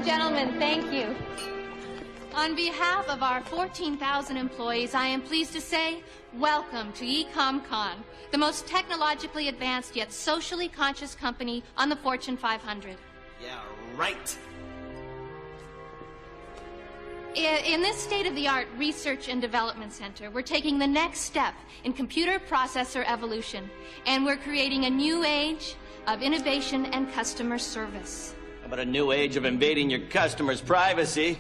Gentlemen, thank you. On behalf of our 14,000 employees, I am pleased to say, welcome to EcomCon, the most technologically advanced yet socially conscious company on the Fortune 500. Yeah, right. In this state-of-the-art research and development center, we're taking the next step in computer processor evolution, and we're creating a new age of innovation and customer service. How about a new age of invading your customers' privacy?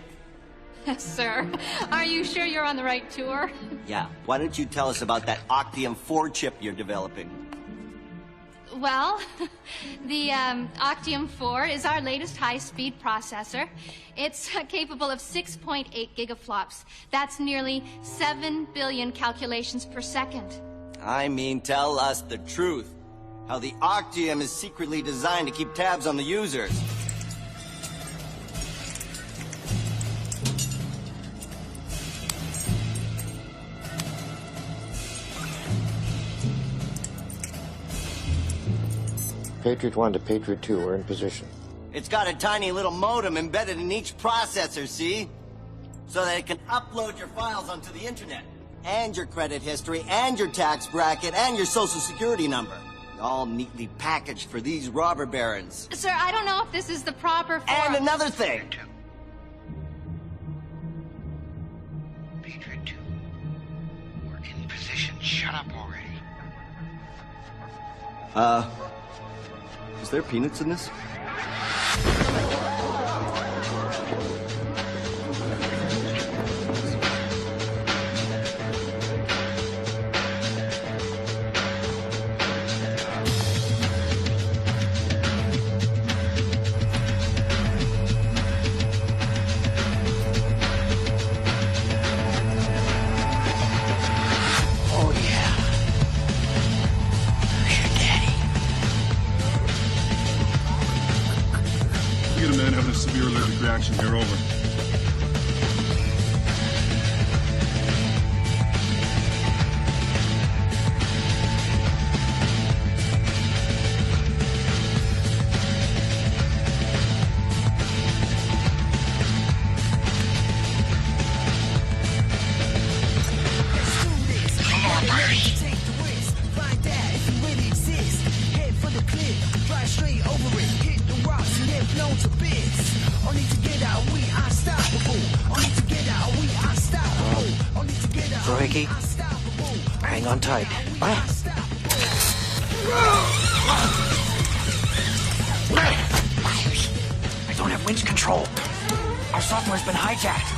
Sir, are you sure you're on the right tour? Yeah, why don't you tell us about that Octium 4 chip you're developing? Well, the Octium 4 is our latest high-speed processor. It's capable of 6.8 gigaflops. That's nearly 7 billion calculations per second. I mean, tell us the truth. How the Octium is secretly designed to keep tabs on the users. Patriot 1 to Patriot 2, we're in position. It's got a tiny little modem embedded in each processor, see? So that it can upload your files onto the internet. And your credit history, and your tax bracket, and your social security number. All neatly packaged for these robber barons. Sir, I don't know if this is the proper form. And another thing! Patriot 2, we're in position. Shut up already. Is there peanuts in this? Severe allergic reaction here, over. Ricky, hang on tight. I don't have winch control. Our software's been hijacked.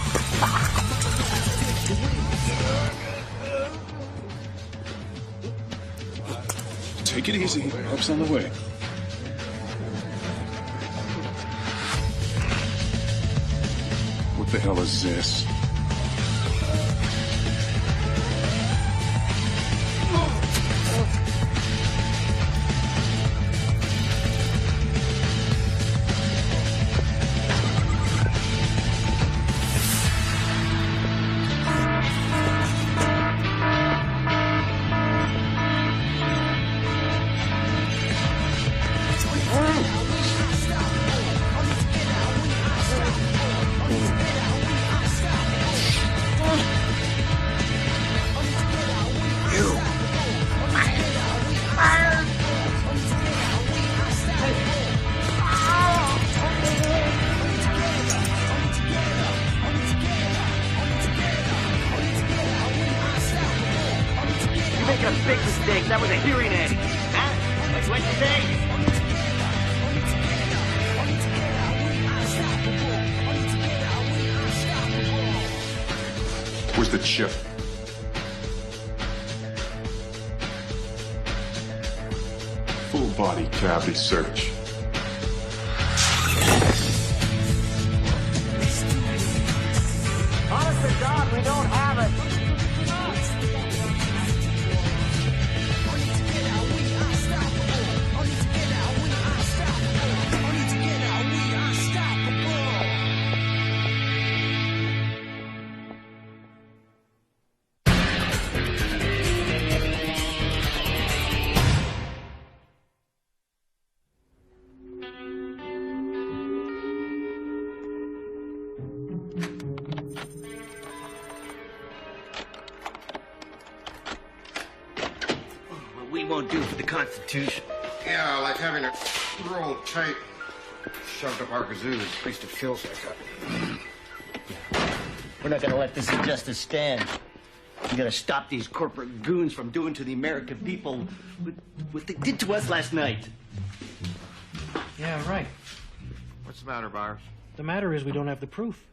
Take it easy. Help's on the way. What the hell is this? Making a big mistake. That was a hearing aid. Huh? What'd you say? Where's the chip? Full body cavity search. Honest to God, we don't have it. the Constitution. Yeah, like having it rolled tight, shoved up our kazoos. At least it feels like that. We're not gonna let this injustice stand. We gotta stop these corporate goons from doing to the American people what they did to us last night. Yeah, right. What's the matter, Byers? The matter is we don't have the proof.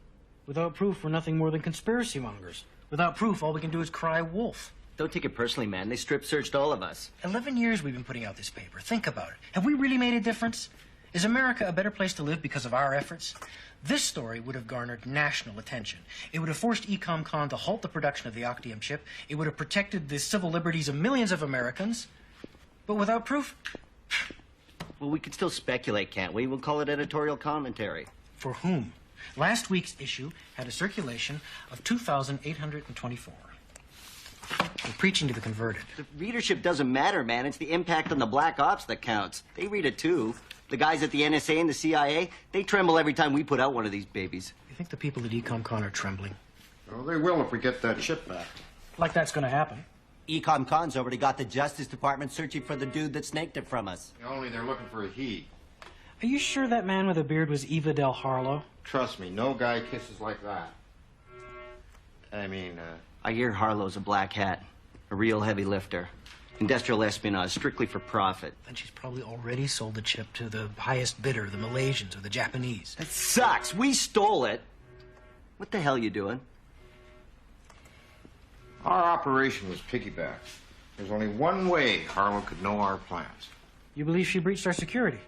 Without proof, we're nothing more than conspiracy mongers. Without proof, all we can do is cry wolf. Don't take it personally, man. They strip-searched all of us. 11 years we've been putting out this paper. Think about it. Have we really made a difference? Is America a better place to live because of our efforts? This story would have garnered national attention. It would have forced EcomCon to halt the production of the Octium chip. It would have protected the civil liberties of millions of Americans. But without proof? Well, we could still speculate, can't we? We'll call it editorial commentary. For whom? Last week's issue had a circulation of 2,824. We're preaching to the converted. The readership doesn't matter, man. It's the impact on the black ops that counts. They read it, too. The guys at the NSA and the CIA, they tremble every time we put out one of these babies. You think the people at EcomCon are trembling? Well, they will if we get that chip back. Like that's going to happen. EcomCon's already got the Justice Department searching for the dude that snaked it from us. Only they're looking for a he. Are you sure that man with a beard was Eva Del Harlow? Trust me, no guy kisses like that. I hear Harlow's a black hat, a real heavy lifter. Industrial espionage, strictly for profit. Then she's probably already sold the chip to the highest bidder, the Malaysians or the Japanese. That sucks. We stole it. What the hell are you doing? Our operation was piggybacked. There's only one way Harlow could know our plans. You believe she breached our security?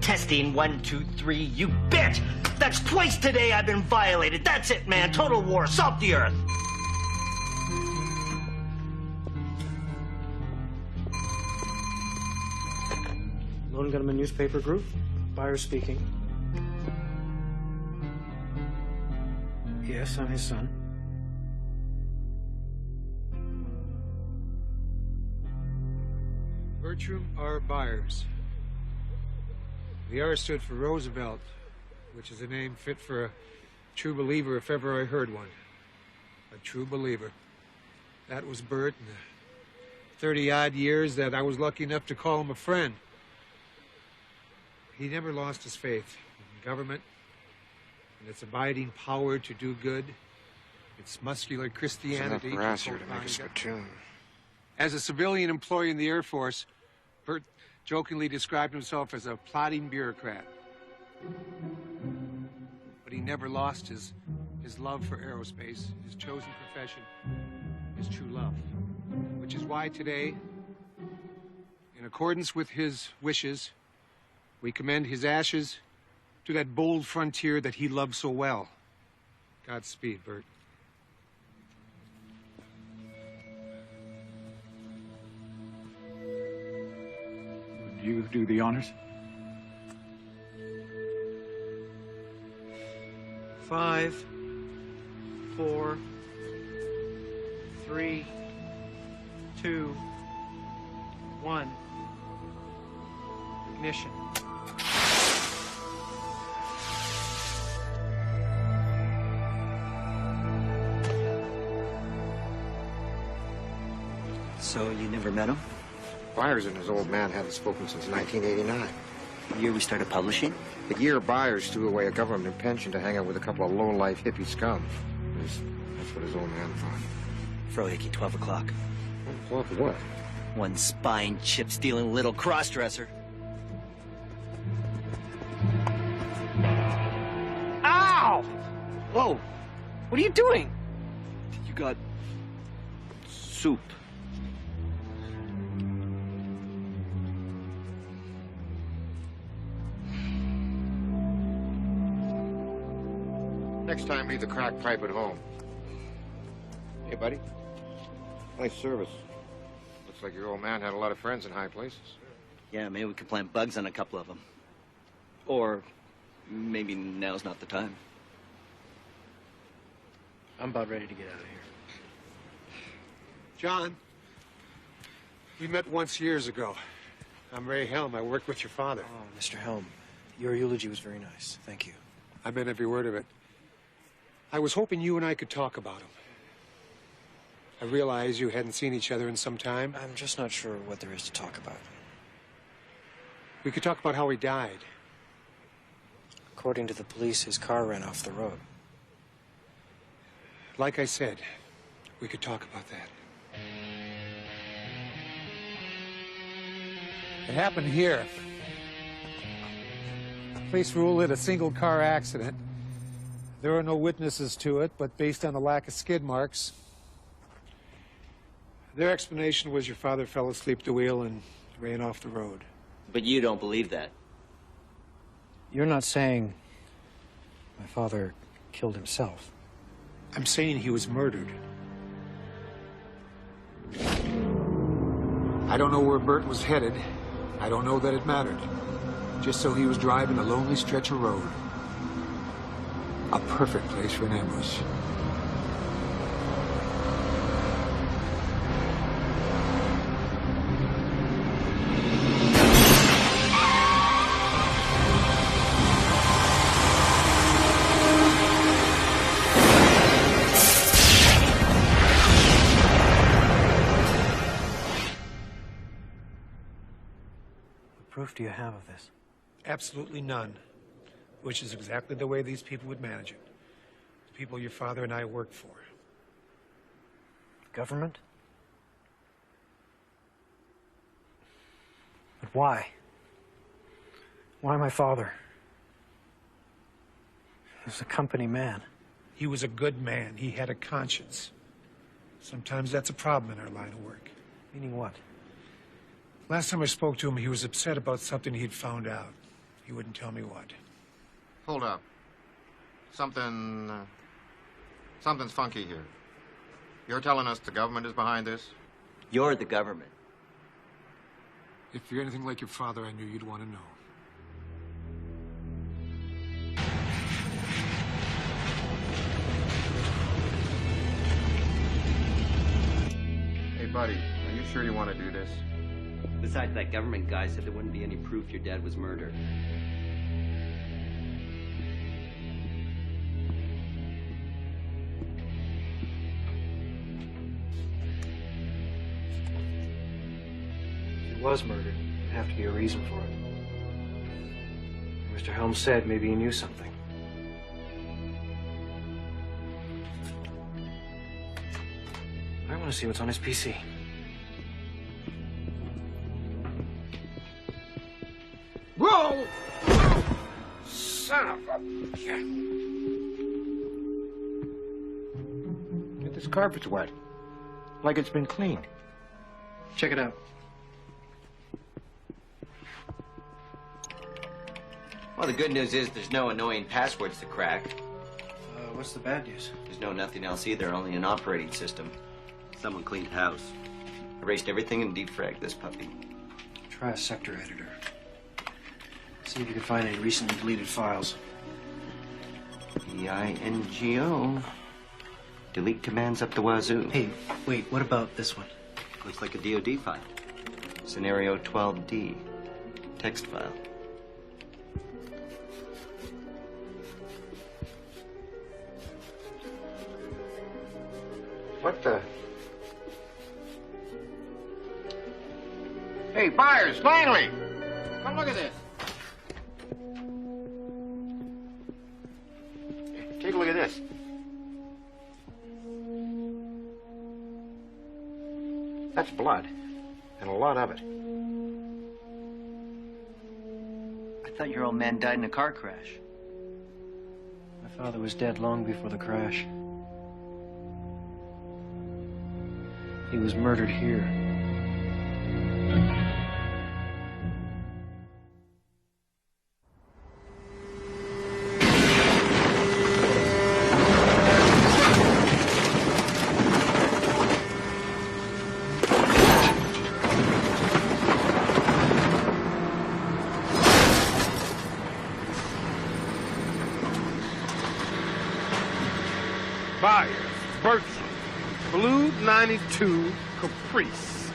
Testing 1, 2, 3, you bitch! That's twice today I've been violated. That's it, man. Total war. Salt the earth. Lone Gunman Newspaper Group. Byers speaking. Yes, I'm his son. Bertram R. Byers. The R stood for Roosevelt, which is a name fit for a true believer if ever I heard one. A true believer. That was Bert in the 30-odd years that I was lucky enough to call him a friend. He never lost his faith in government and its abiding power to do good, its muscular Christianity. Enough brass here to make a spittoon. As a civilian employee in the Air Force, Bert jokingly described himself as a plodding bureaucrat. But he never lost his love for aerospace, his chosen profession, his true love. Which is why today, in accordance with his wishes, we commend his ashes to that bold frontier that he loved so well. Godspeed, Bert. Would you do the honors? 5, 4, 3, 2, 1. Ignition. So you never met him? Byers and his old man haven't spoken since 1989. The year we started publishing? The year Byers threw away a government pension to hang out with a couple of low-life hippie scum. That's what his old man thought. Frohickey, 12 o'clock. Well, what? One spine chip-stealing little cross-dresser. Ow! Whoa. What are you doing? You got soup. Next time, leave the crack pipe at home. Hey, buddy. Nice service. Looks like your old man had a lot of friends in high places. Yeah, maybe we could plant bugs on a couple of them. Or maybe now's not the time. I'm about ready to get out of here. John, we met once years ago. I'm Ray Helm. I worked with your father. Oh, Mr. Helm, your eulogy was very nice. Thank you. I meant every word of it. I was hoping you and I could talk about him. I realize you hadn't seen each other in some time. I'm just not sure what there is to talk about. We could talk about how he died. According to the police, his car ran off the road. Like I said, we could talk about that. It happened here. Police ruled it a single-car accident. There are no witnesses to it, but based on the lack of skid marks, their explanation was your father fell asleep at the wheel and ran off the road. But you don't believe that. You're not saying my father killed himself. I'm saying he was murdered. I don't know where Bert was headed. I don't know that it mattered. Just so he was driving a lonely stretch of road. A perfect place for an ambush. What proof do you have of this? Absolutely none. Which is exactly the way these people would manage it. The people your father and I worked for. Government? But why? Why my father? He was a company man. He was a good man. He had a conscience. Sometimes that's a problem in our line of work. Meaning what? Last time I spoke to him, he was upset about something he'd found out. He wouldn't tell me what. Hold up. Something's funky here. You're telling us the government is behind this? You're the government. If you're anything like your father, I knew you'd want to know. Hey, buddy, are you sure you want to do this? Besides, that government guy said there wouldn't be any proof your dad was murdered. If he was murdered, there'd have to be a reason for it. Mr. Helm said maybe he knew something. I want to see what's on his PC. Whoa! Son of a... This carpet's wet. Like it's been cleaned. Check it out. Well, the good news is there's no annoying passwords to crack. What's the bad news? There's nothing else either, only an operating system. Someone cleaned house. Erased everything and defragged this puppy. Try a sector editor. See if you can find any recently deleted files. EINGO. Delete commands up the wazoo. Hey, wait, what about this one? Looks like a DoD file. Scenario 12D. Text file. What the... Hey, buyers, finally! Come look at this. Take a look at this. That's blood, and a lot of it. I thought your old man died in a car crash. My father was dead long before the crash. He was murdered here. Buyers, Bertram, Blue 92 Caprice.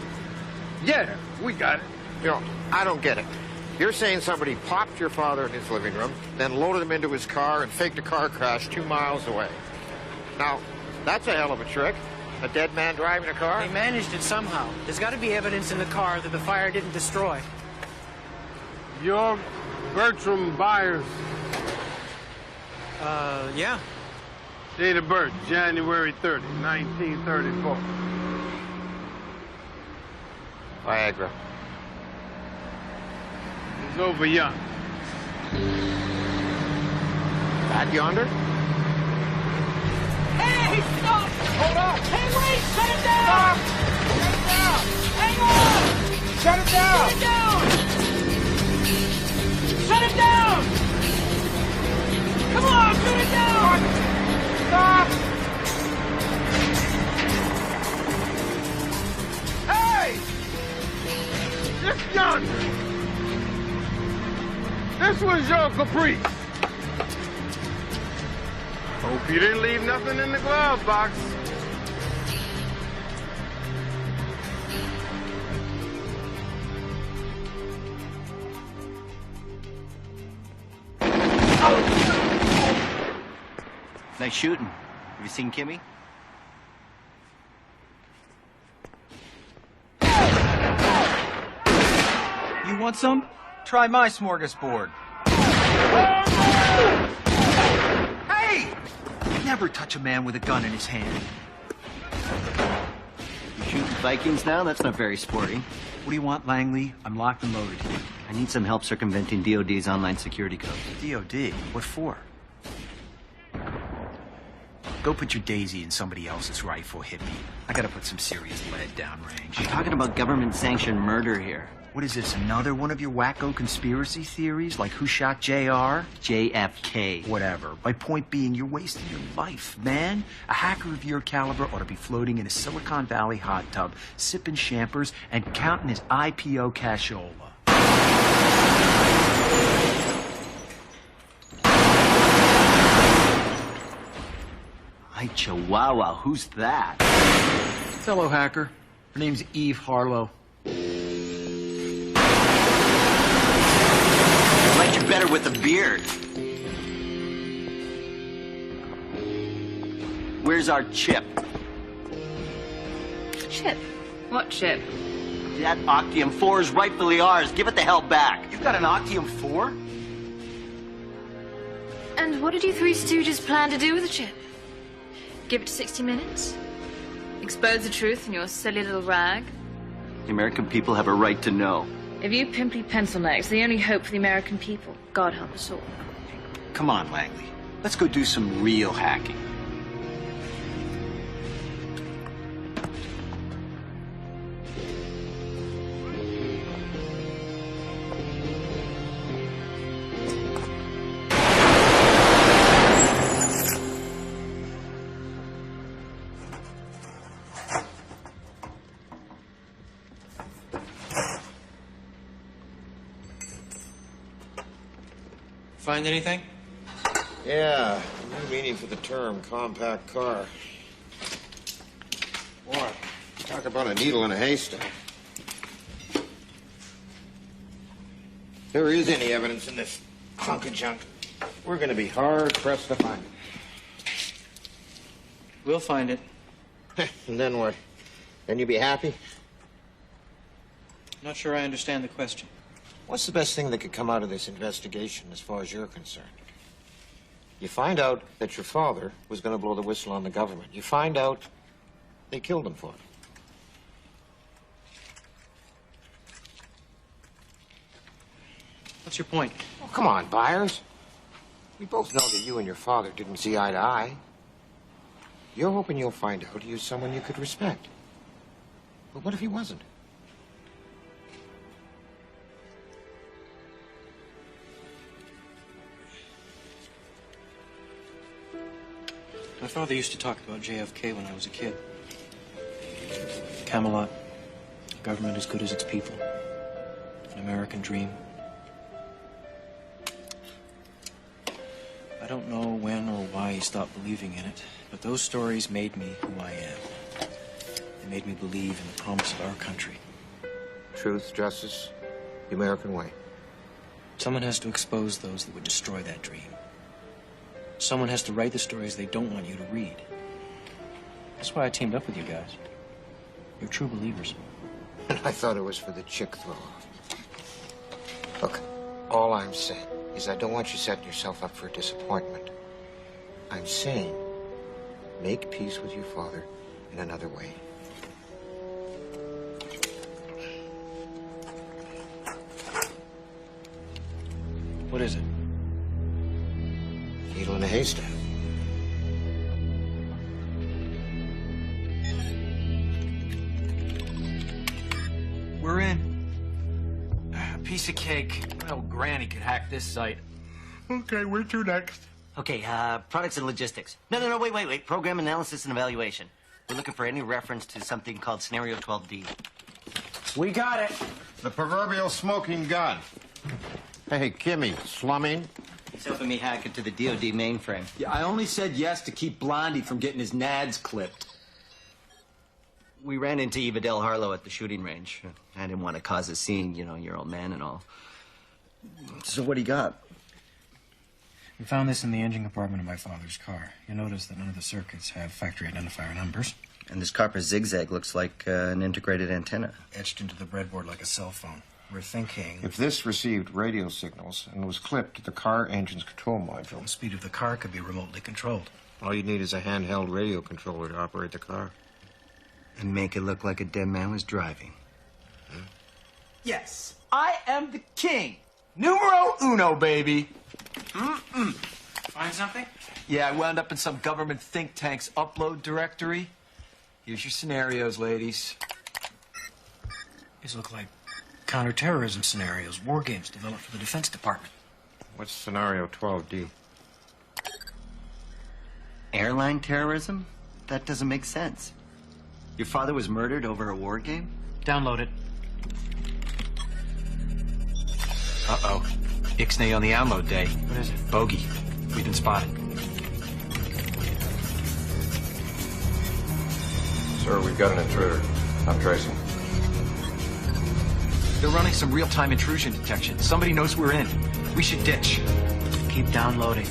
Yeah, we got it. You know, I don't get it. You're saying somebody popped your father in his living room, then loaded him into his car and faked a car crash 2 miles away. Now, that's a hell of a trick. A dead man driving a car? They managed it somehow. There's got to be evidence in the car that the fire didn't destroy. You're Bertram Byers. Yeah. Date of birth, January 30, 1934. Viagra. He's over young. That yonder? Hey, stop! Hold on! Hey, wait! Shut it down! Shut it down! Hang on! Shut it down! Shut it down! Come on, shut it down! Stop! Hey! This yonder! This was your caprice. Hope you didn't leave nothing in the glove box. Nice shooting. Have you seen Kimmy? You want some? Try my smorgasbord. Hey! Never touch a man with a gun in his hand. You shooting Vikings now? That's not very sporty. What do you want, Langley? I'm locked and loaded here. I need some help circumventing DOD's online security codes. DOD? What for? Go put your daisy in somebody else's rifle, hippie. I gotta put some serious lead downrange. I'm talking about government-sanctioned murder here. What is this, another one of your wacko conspiracy theories? Like who shot JR? JFK. Whatever. My point being, you're wasting your life, man. A hacker of your caliber ought to be floating in a Silicon Valley hot tub, sipping champers, and counting his IPO cashola. Hi, Chihuahua. Who's that? Fellow hacker. Her name's Eve Harlow. I like you better with a beard. Where's our chip? Chip? What chip? That Octium 4 is rightfully ours. Give it the hell back. You've got an Octium 4? And what did you three stooges plan to do with the chip? Give it 60 minutes? Expose the truth in your silly little rag? The American people have a right to know. If you pimply pencil necks, the only hope for the American people, God help us all. Come on, Langley. Let's go do some real hacking. Find anything? Yeah, a new meaning for the term compact car. Boy, talk about a needle in a haystack. If there is any evidence in this hunk of junk, we're going to be hard-pressed to find it. We'll find it. And then what? Then you be happy? Not sure I understand the question. What's the best thing that could come out of this investigation as far as you're concerned? You find out that your father was going to blow the whistle on the government. You find out they killed him for it. What's your point? Oh, come on, Byers. We both know that you and your father didn't see eye to eye. You're hoping you'll find out he was someone you could respect. But what if he wasn't? My father used to talk about JFK when I was a kid. Camelot, government as good as its people, an American dream. I don't know when or why he stopped believing in it, but those stories made me who I am. They made me believe in the promise of our country. Truth, justice, The American way. Someone has to expose those that would destroy that dream. Someone has to write the stories they don't want you to read. That's why I teamed up with you guys. You're true believers. I thought it was for the chick throw-off. Look, all I'm saying is I don't want you setting yourself up for disappointment. I'm saying make peace with your father in another way. What is it? Needle in a haystack. We're in. A piece of cake. Well, Granny could hack this site. Okay, where to next? Okay, products and logistics. No, wait. Program analysis and evaluation. We're looking for any reference to something called Scenario 12D. We got it. The proverbial smoking gun. Hey, Kimmy, slumming? He's helping me hack into the DoD mainframe. Yeah, I only said yes to keep Blondie from getting his nads clipped. We ran into Eva Del Harlow at the shooting range. I didn't want to cause a scene, you know, your old man and all. So what do you got? We found this in the engine compartment of my father's car. You notice that none of the circuits have factory identifier numbers. And this copper zigzag looks like an integrated antenna. Etched into the breadboard like a cell phone. We're thinking... If this received radio signals and was clipped to the car engine's control module... The speed of the car could be remotely controlled. All you need is a handheld radio controller to operate the car. And make it look like a dead man was driving. Yes, I am the king. Numero uno, baby. Find something? Yeah, I wound up in some government think tank's upload directory. Here's your scenarios, ladies. These look like counterterrorism scenarios, war games developed for the Defense Department. What's Scenario 12D? Airline terrorism? That doesn't make sense. Your father was murdered over a war game? Download it. Uh-oh. Ixnay on the download day. What is it? Bogey. We've been spotted. Sir, we've got an intruder. I'm tracing. They're running some real-time intrusion detection. Somebody knows we're in. We should ditch. Keep downloading.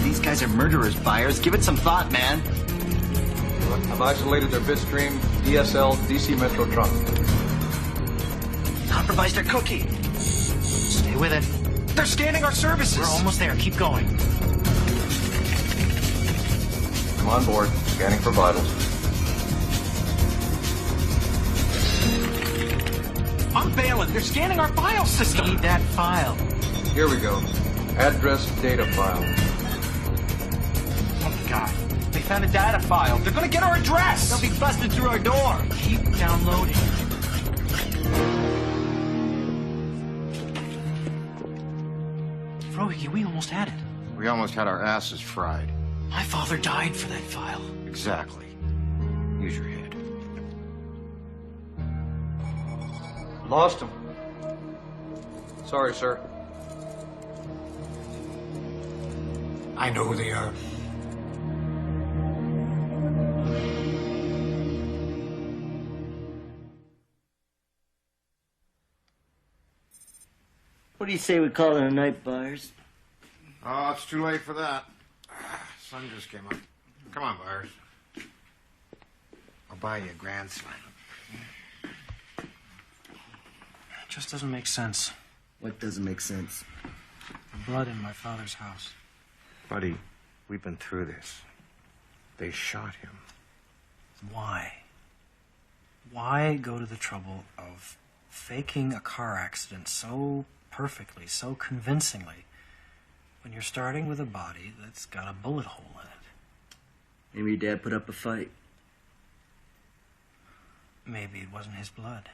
These guys are murderers, Byers. Give it some thought, man. I've isolated their bitstream, DSL, DC Metro trunk. Compromised their cookie. Stay with it. They're scanning our services. We're almost there. Keep going. I'm on board, scanning for vitals. I'm bailing. They're scanning our file system. Need that file. Here we go. Address data file. Oh, God. They found a data file. They're gonna get our address. They'll be busted through our door. Keep downloading. Frohige, we almost had it. We almost had our asses fried. My father died for that file. Exactly. Use your head. Lost him. Sorry, sir. I know who they are. What do you say we call it a night, Byers? Oh, it's too late for that. Sun just came up. Come on, Byers. I'll buy you a Grand Slam. It just doesn't make sense. What doesn't make sense? The blood in my father's house. Buddy, we've been through this. They shot him. Why? Why go to the trouble of faking a car accident so perfectly, so convincingly, when you're starting with a body that's got a bullet hole in it? Maybe your dad put up a fight. Maybe it wasn't his blood.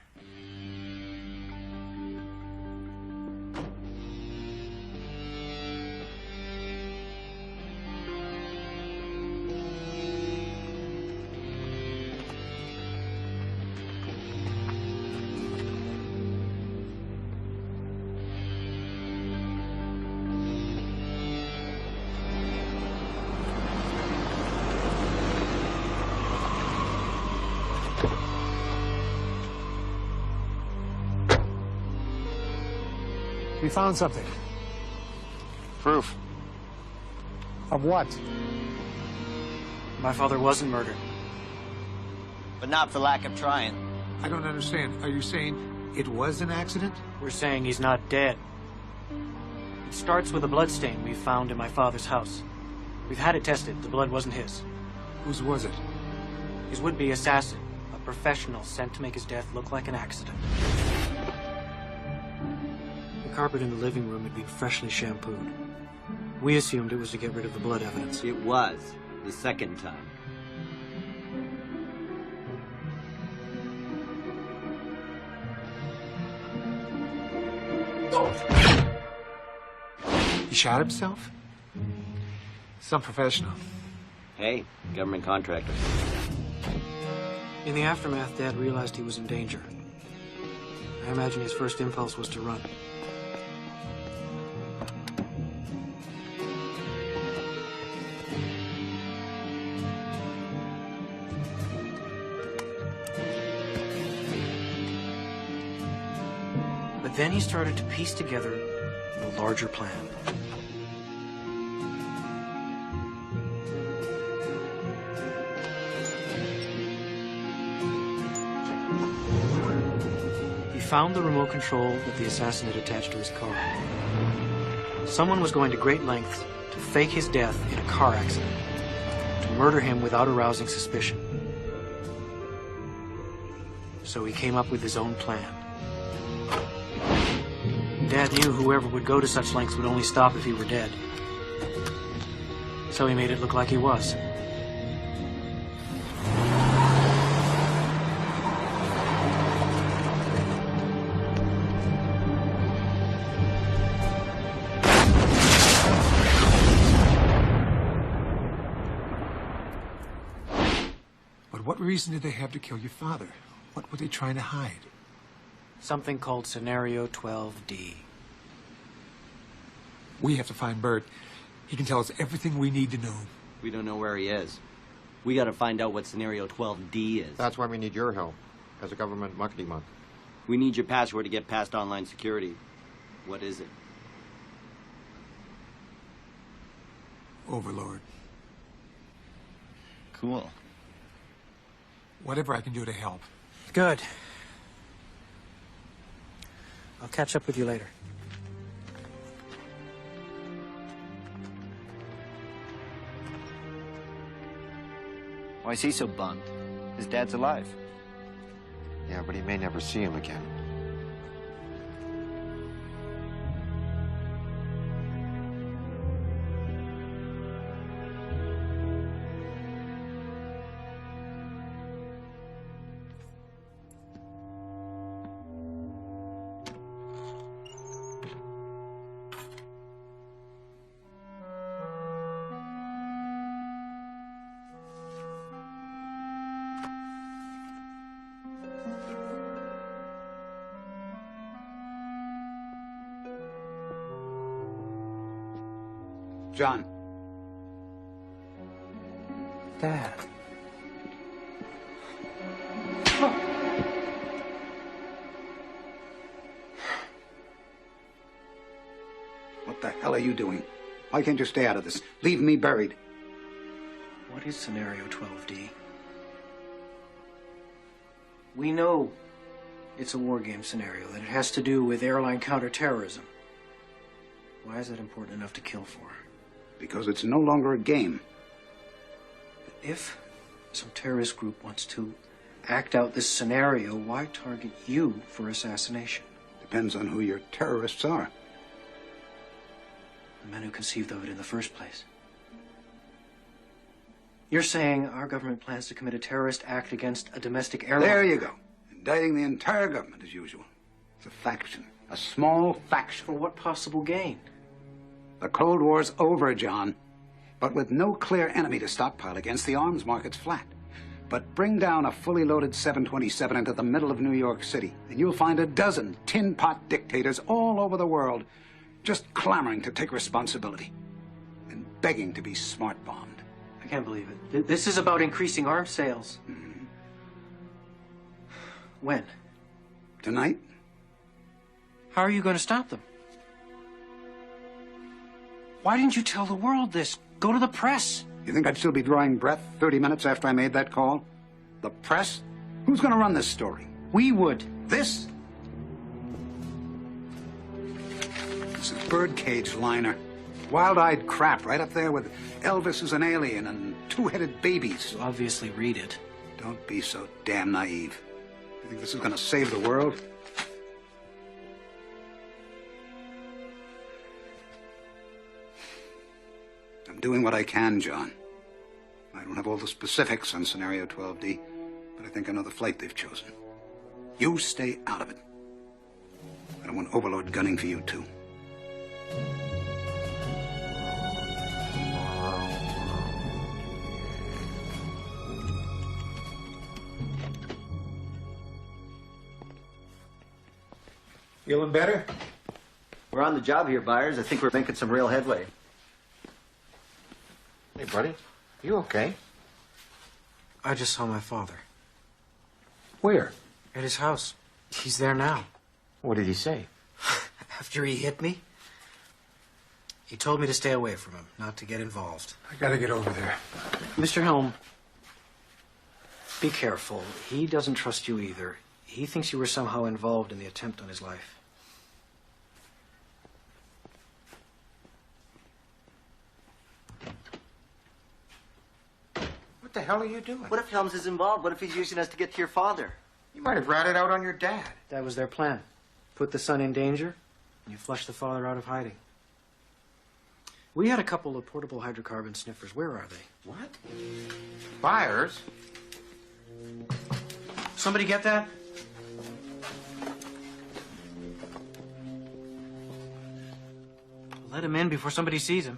We found something. Proof. Of what? My father wasn't murdered. But not for lack of trying. I don't understand. Are you saying it was an accident? We're saying he's not dead. It starts with a bloodstain we found in my father's house. We've had it tested. The blood wasn't his. Whose was it? His would-be assassin, a professional sent to make his death look like an accident. The carpet in the living room had been freshly shampooed. We assumed it was to get rid of the blood evidence. It was, the second time. He shot himself? Some professional. Hey, government contractor. In the aftermath, Dad realized he was in danger. I imagine his first impulse was to run. But then he started to piece together a larger plan. He found the remote control that the assassin had attached to his car. Someone was going to great lengths to fake his death in a car accident, to murder him without arousing suspicion. So he came up with his own plan. Dad knew whoever would go to such lengths would only stop if he were dead. So he made it look like he was. But what reason did they have to kill your father? What were they trying to hide? Something called Scenario 12D. We have to find Bert. He can tell us everything we need to know. We don't know where he is. We gotta find out what Scenario 12D is. That's why we need your help as a government muckety-muck. We need your password to get past online security. What is it? Overlord. Cool. Whatever I can do to help. Good. I'll catch up with you later. Why is he so bummed? His dad's alive. Yeah, but he may never see him again. John. Dad. What the hell are you doing? Why can't you stay out of this? Leave me buried. What is Scenario 12D? We know it's a war game scenario, that it has to do with airline counterterrorism. Why is that important enough to kill for? Because it's no longer a game. But if some terrorist group wants to act out this scenario, why target you for assassination? Depends on who your terrorists are. The men who conceived of it in the first place. You're saying our government plans to commit a terrorist act against a domestic airline? There you go. Indicting the entire government as usual. It's a faction. A small faction. For what possible gain? The Cold War's over, John. But with no clear enemy to stockpile against, the arms market's flat. But bring down a fully loaded 727 into the middle of New York City, and you'll find a dozen tin-pot dictators all over the world just clamoring to take responsibility and begging to be smart-bombed. I can't believe it. This is about increasing arms sales. Mm-hmm. When? Tonight? How are you going to stop them? Why didn't you tell the world this? Go to the press. You think I'd still be drawing breath 30 minutes after I made that call? The press? Who's going to run this story? We would. This? This is birdcage liner. Wild-eyed crap right up there with Elvis as an alien and two-headed babies. You obviously read it. Don't be so damn naive. You think this is going to save the world? I'm doing what I can, John. I don't have all the specifics on Scenario 12D, but I think I know the flight they've chosen. You stay out of it. I don't want Overlord gunning for you, too. Feeling better? We're on the job here, Byers. I think we're making some real headway. Hey, buddy. You okay? I just saw my father. Where? At his house. He's there now. What did he say? After he hit me, he told me to stay away from him, not to get involved. I gotta get over there. Mr. Helm, be careful. He doesn't trust you either. He thinks you were somehow involved in the attempt on his life. What the hell are you doing? What if Helms is involved? What if he's using us to get to your father? You might have ratted out on your dad. That was their plan. Put the son in danger, and you flush the father out of hiding. We had a couple of portable hydrocarbon sniffers. Where are they? What? Byers? Somebody get that? Let him in before somebody sees him.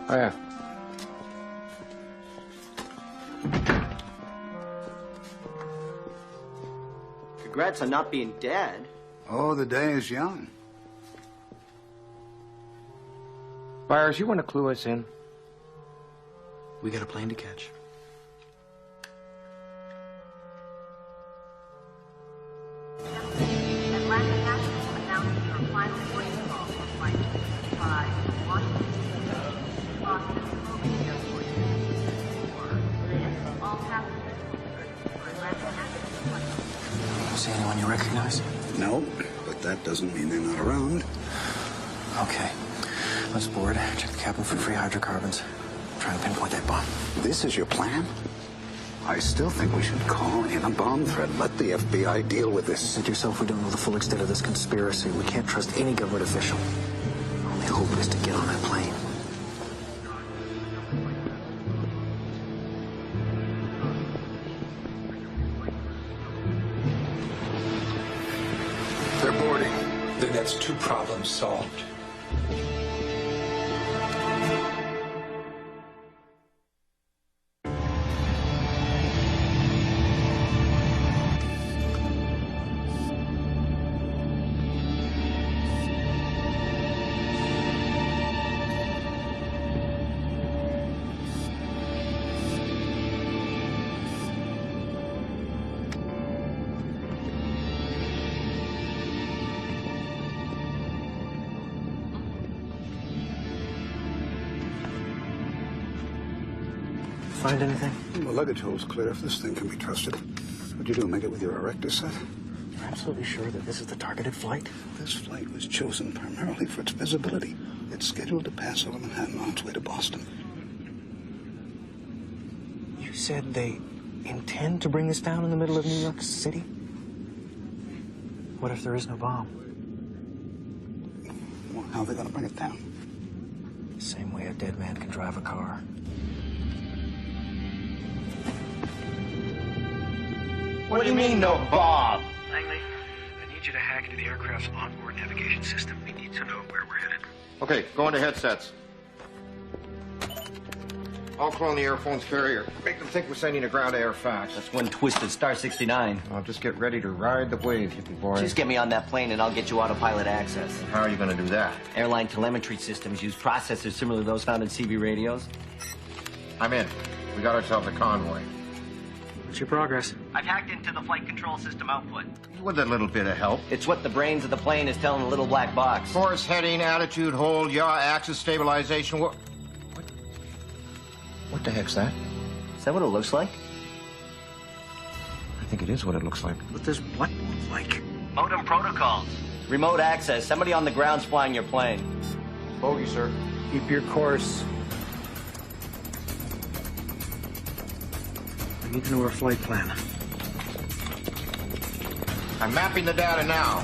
Oh, yeah. Congrats on not being dead. Oh, the day is young. Byers, you want to clue us in? We got a plane to catch. See anyone you recognize? No, but that doesn't mean they're not around. Okay. Let's board. Check the cabin for free hydrocarbons. Try to pinpoint that bomb. This is your plan? I still think we should call in a bomb threat. Let the FBI deal with this. You said yourself we don't know the full extent of this conspiracy. We can't trust any government official. Our only hope is to get on that plane. They're boarding. Then that's 2 problems solved. Find anything? The luggage hole's clear if this thing can be trusted. What'd you do, make it with your erector set? You're absolutely sure that this is the targeted flight? This flight was chosen primarily for its visibility. It's scheduled to pass over Manhattan on its way to Boston. You said they intend to bring this down in the middle of New York City? What if there is no bomb? Well, how are they going to bring it down? The same way a dead man can drive a car. What do you mean, no bomb? Langley, I need you to hack into the aircraft's onboard navigation system. We need to know where we're headed. Okay, go into headsets. I'll clone the airphone's carrier. Make them think we're sending a ground-to-air fax. That's one twisted Star 69. I'll just get ready to ride the wave, hippie boy. Just get me on that plane and I'll get you autopilot access. How are you going to do that? Airline telemetry systems use processors similar to those found in CB radios. I'm in. We got ourselves a convoy. What's your progress? I've hacked into the flight control system output. With a little bit of help. It's what the brains of the plane is telling the little black box. Course, heading, attitude, hold, yaw, axis, stabilization. What the heck's that? Is that what it looks like? I think it is what it looks like. What does what look like? Modem protocols. Remote access. Somebody on the ground's flying your plane. Bogey, sir. Keep your course. I need to know our flight plan. I'm mapping the data now.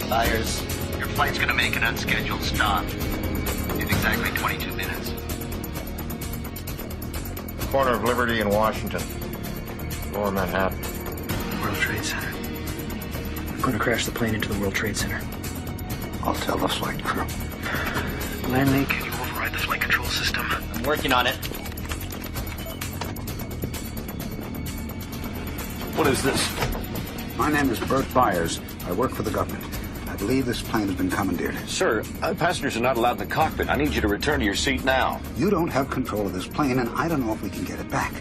Byers, your flight's gonna make an unscheduled stop in exactly 22 minutes. Corner of Liberty and Washington. Lower Manhattan. World Trade Center. I'm going to crash the plane into the World Trade Center. I'll tell the flight crew. Lanley, can you override the flight control system? I'm working on it. What is this? My name is Bert Byers. I work for the government. I believe this plane has been commandeered. Sir, passengers are not allowed in the cockpit. I need you to return to your seat now. You don't have control of this plane, and I don't know if we can get it back.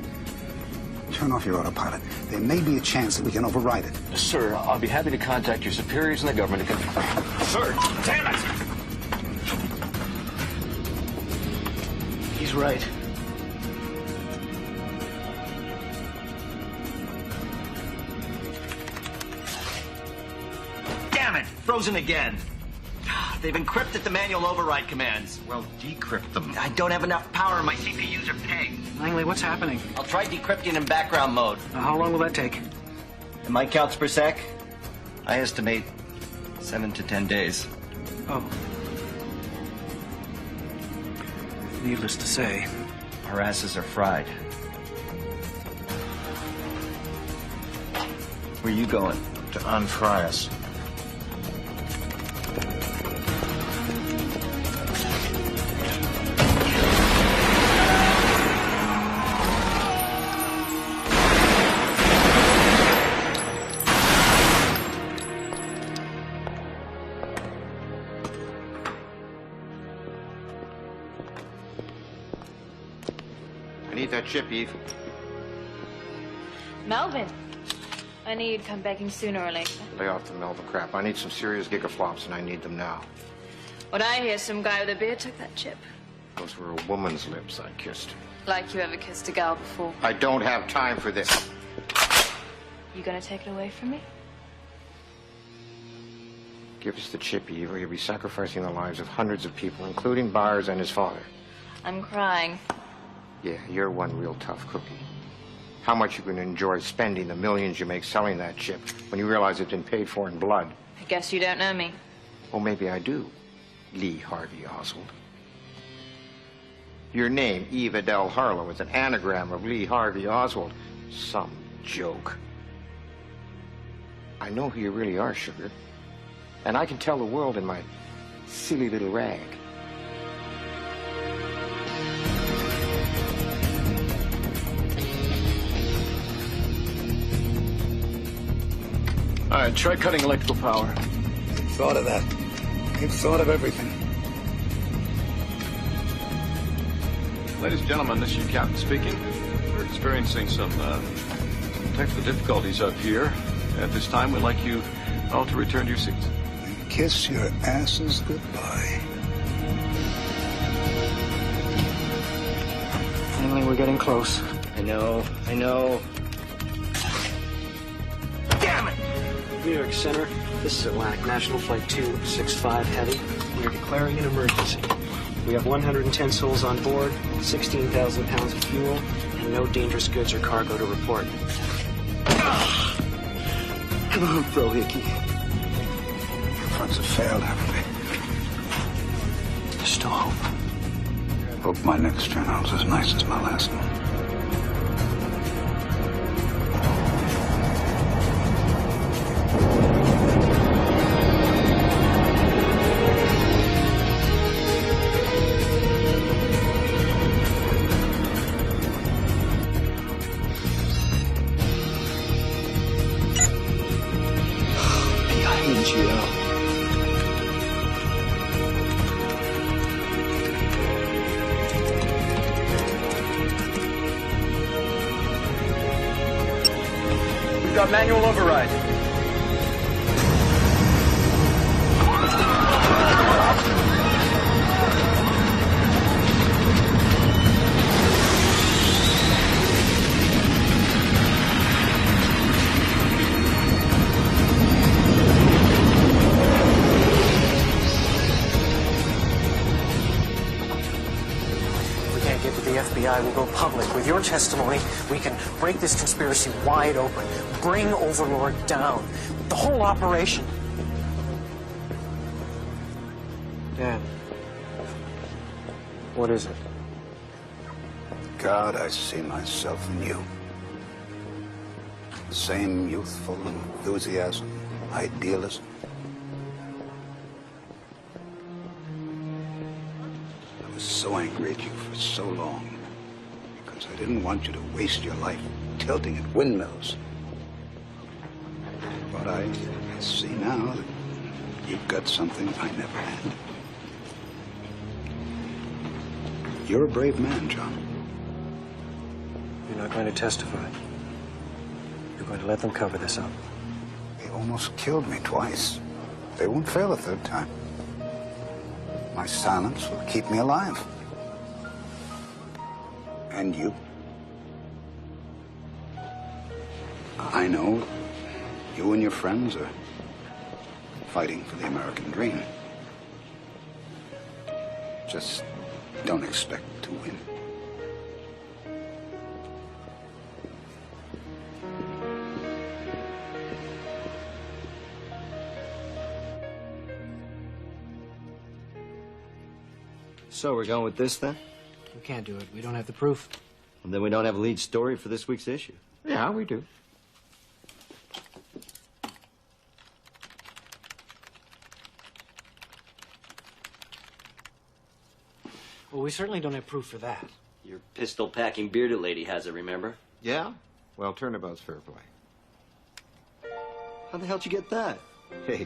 Turn off your autopilot. There may be a chance that we can override it. Sir, I'll be happy to contact your superiors in the government to confirm. Sir, damn it! He's right. Damn it! Frozen again. They've encrypted the manual override commands. Well, decrypt them. I don't have enough power. My CPUs are pegged. Langley, what's happening? I'll try decrypting in background mode. How long will that take? In my counts per sec, I estimate 7 to 10 days. Oh. Needless to say, our asses are fried. Where you going? To unfry us. I need that chip, Eve. Melvin, I knew you'd come begging sooner or later. Lay off the Melvin crap. I need some serious gigaflops, and I need them now. What I hear, some guy with a beard took that chip. Those were a woman's lips I kissed. Like you ever kissed a gal before. I don't have time for this. You gonna take it away from me? Give us the chip, Eve, or you'll be sacrificing the lives of hundreds of people, including Byers and his father. I'm crying. Yeah, you're one real tough cookie. How much you can enjoy spending the millions you make selling that chip when you realize it's been paid for in blood. I guess you don't know me. Well, maybe I do, Lee Harvey Oswald. Your name, Eve Adele Harlow, is an anagram of Lee Harvey Oswald. Some joke. I know who you really are, sugar. And I can tell the world in my silly little rag. All right, try cutting electrical power. You've thought of that. You've thought of everything. Ladies and gentlemen, this is your captain speaking. We're experiencing some technical difficulties up here. At this time, we'd like you all to return to your seats. And kiss your asses goodbye. Langley, we're getting close. I know. Damn it! New York Center, this is Atlantic National Flight 265 Heavy. We are declaring an emergency. We have 110 souls on board, 16,000 pounds of fuel, and no dangerous goods or cargo to report. Come on, Bro Hickey. Your fronts have failed, haven't they? There's still hope. Hope my next journal's as nice as my last one. got manual override. The FBI will go public. With your testimony, we can break this conspiracy wide open, bring Overlord down. The whole operation. Dad, what is it? God, I see myself in you. The same youthful enthusiasm, idealism. I was so angry at you for so long because I didn't want you to waste your life tilting at windmills. But I see now that you've got something I never had. You're a brave man, John. You're not going to testify. You're going to let them cover this up. They almost killed me twice. They won't fail a third time. My silence will keep me alive. And you? I know you and your friends are fighting for the American dream. Just don't expect to win. So we're going with this then? We can't do it. We don't have the proof. And then we don't have a lead story for this week's issue. Yeah, we do. Well, we certainly don't have proof for that. Your pistol-packing bearded lady has it, remember? Yeah? Well, turnabout's fair play. How the hell did you get that? Hey,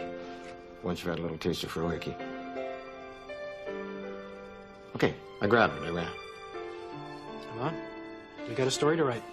once you've had a little taste of Fruiki. Okay, I grabbed it. I ran. Come on. We got a story to write.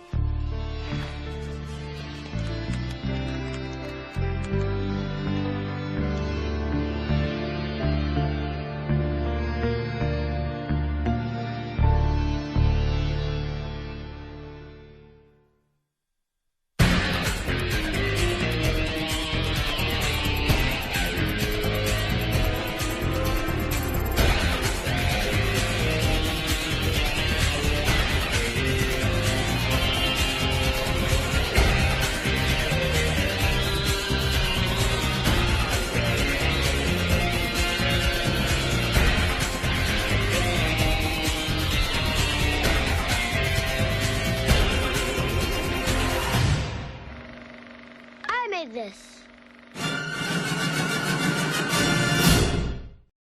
This.